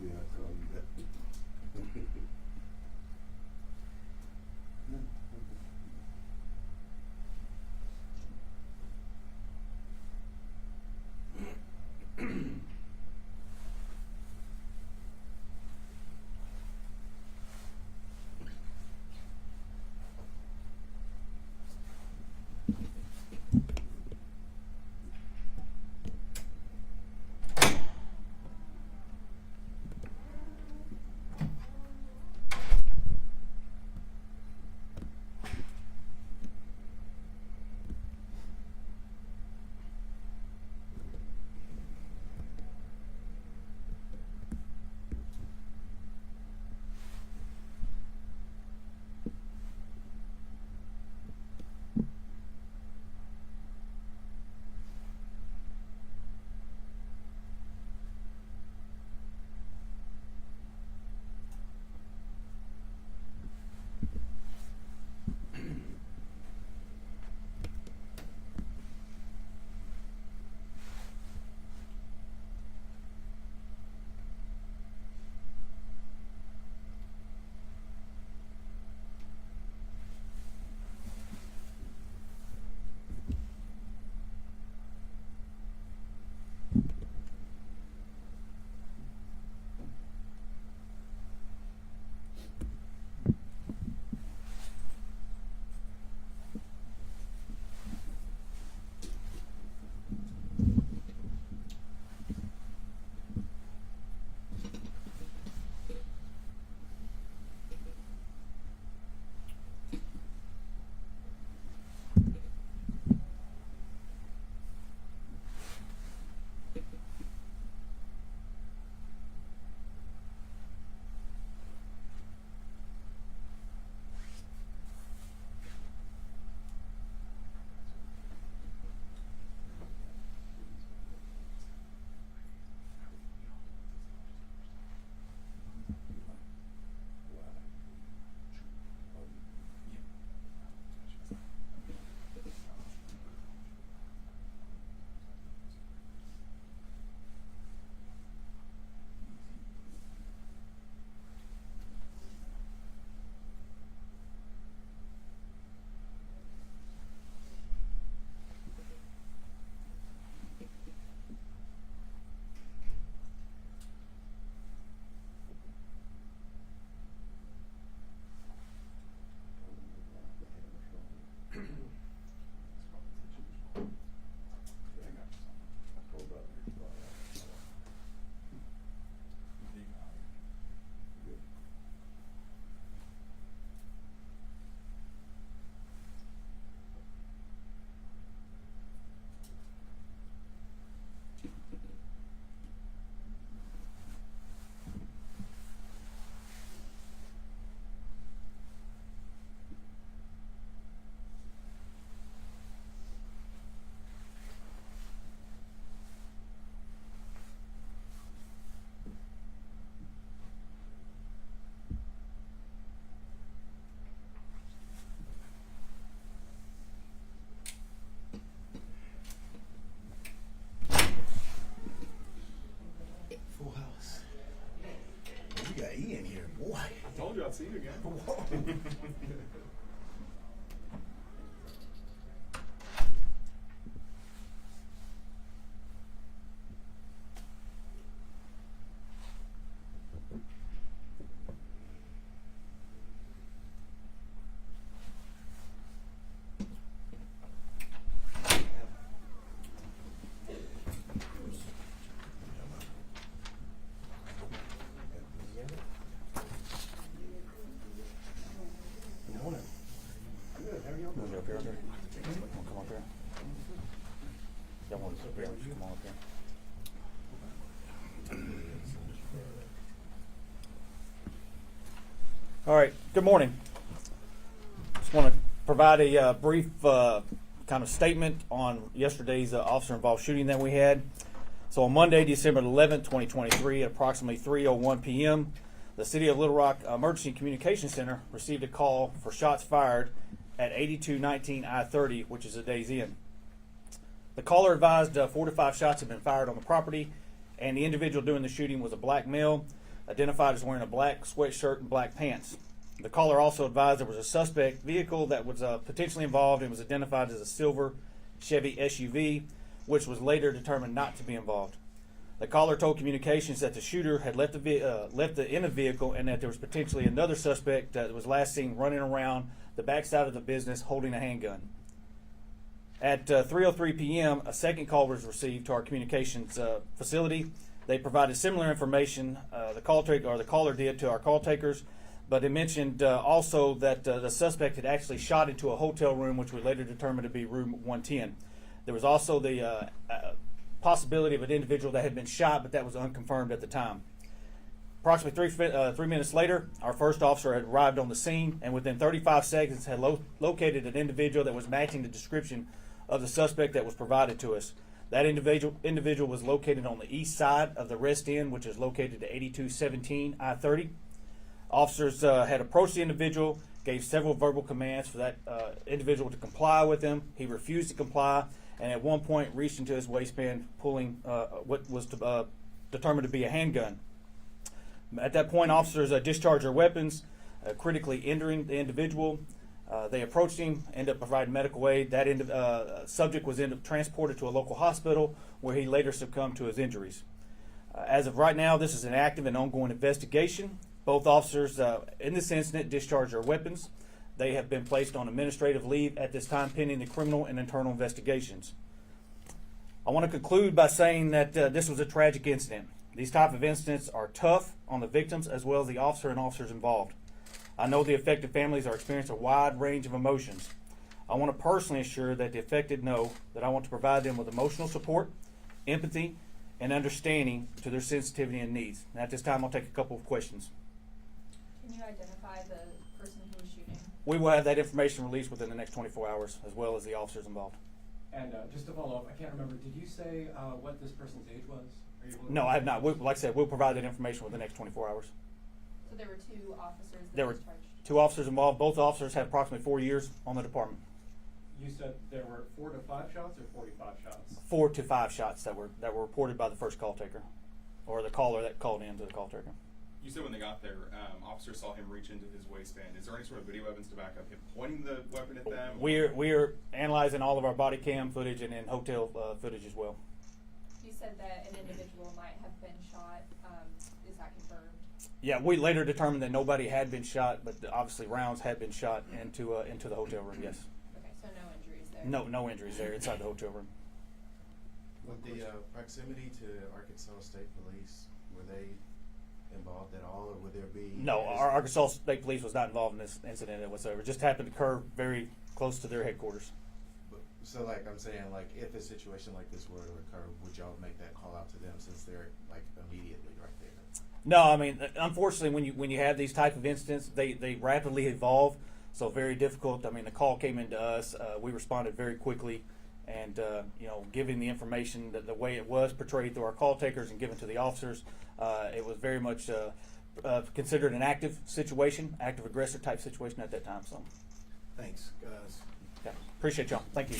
Yeah, I saw you that. Full house. You got E in here, boy. I told you I'd see you again. Morning. Good. How are y'all doing up here? Wanna come up here? Y'all want to sit here? Just come on up here. All right. Good morning. Just want to provide a brief kind of statement on yesterday's officer-involved shooting that we had. So on Monday, December 11th, 2023, at approximately 3:01 p.m., the City of Little Rock Emergency Communications Center received a call for shots fired at 8219 I-30, which is a Days Inn. The caller advised 4 to 5 shots had been fired on the property, and the individual doing the shooting was a black male, identified as wearing a black sweatshirt and black pants. The caller also advised there was a suspect vehicle that was potentially involved and was identified as a silver Chevy SUV, which was later determined not to be involved. The caller told communications that the shooter had left the in the vehicle and that there was potentially another suspect that was last seen running around the backside of the business holding a handgun. At 3:03 p.m., a second call was received to our communications facility. They provided similar information the caller did to our call takers, but it mentioned also that the suspect had actually shot into a hotel room, which we later determined to be room 110. There was also the possibility of an individual that had been shot, but that was unconfirmed at the time. Approximately 3 minutes later, our first officer had arrived on the scene, and within 35 seconds had located an individual that was matching the description of the suspect that was provided to us. That individual was located on the east side of the Rest Inn, which is located at 8217 I-30. Officers had approached the individual, gave several verbal commands for that individual to comply with them. He refused to comply, and at one point reached into his waistband, pulling what was determined to be a handgun. At that point, officers discharged their weapons, critically injuring the individual. They approached him, ended up providing medical aid. That subject was transported to a local hospital where he later succumbed to his injuries. As of right now, this is an active and ongoing investigation. Both officers in this incident discharged their weapons. They have been placed on administrative leave at this time pending the criminal and internal investigations. I want to conclude by saying that this was a tragic incident. These type of incidents are tough on the victims as well as the officer and officers involved. I know the affected families are experiencing a wide range of emotions. I want to personally assure that the affected know that I want to provide them with emotional support, empathy, and understanding to their sensitivity and needs. And at this time, I'll take a couple of questions. Can you identify the person who was shooting? We will have that information released within the next 24 hours, as well as the officers involved. And just to follow up, I can't remember, did you say what this person's age was? Are you able to- No, I have not. Like I said, we'll provide that information within the next 24 hours. So there were two officers that There were discharged? 2 officers involved. Both officers have approximately 4 years on the department. You said there were 4 to 5 shots or 45 shots? 4 to 5 shots that were reported by the first call taker, or the caller that called in to the call taker. You said when they got there, officers saw him reach into his waistband. Is there any sort of video evidence to back up him pointing the weapon at them? We're analyzing all of our body cam footage and hotel footage as well. You said that an individual might have been shot. Is that confirmed? Yeah, we later determined that nobody had been shot, but obviously rounds had been shot into the hotel room. Yes. Okay, so no injuries there? No injuries there inside the hotel room. With the proximity to Arkansas State Police, were they involved at all, or would there be? No, our Arkansas State Police was not involved in this incident whatsoever. It just happened to occur very close to their headquarters. So, like I'm saying, like if a situation like this were to occur, would y'all make that call out to them since they're like immediately right there? No, I mean, unfortunately, when you have these type of incidents, they rapidly evolve, so very difficult. I mean, the call came into us, we responded very quickly, and giving the information the way it was portrayed through our call takers and given to the officers, it was very much considered an active situation, active aggressor type situation at that time. So, Thanks, guys. yeah, appreciate y'all. Thank you.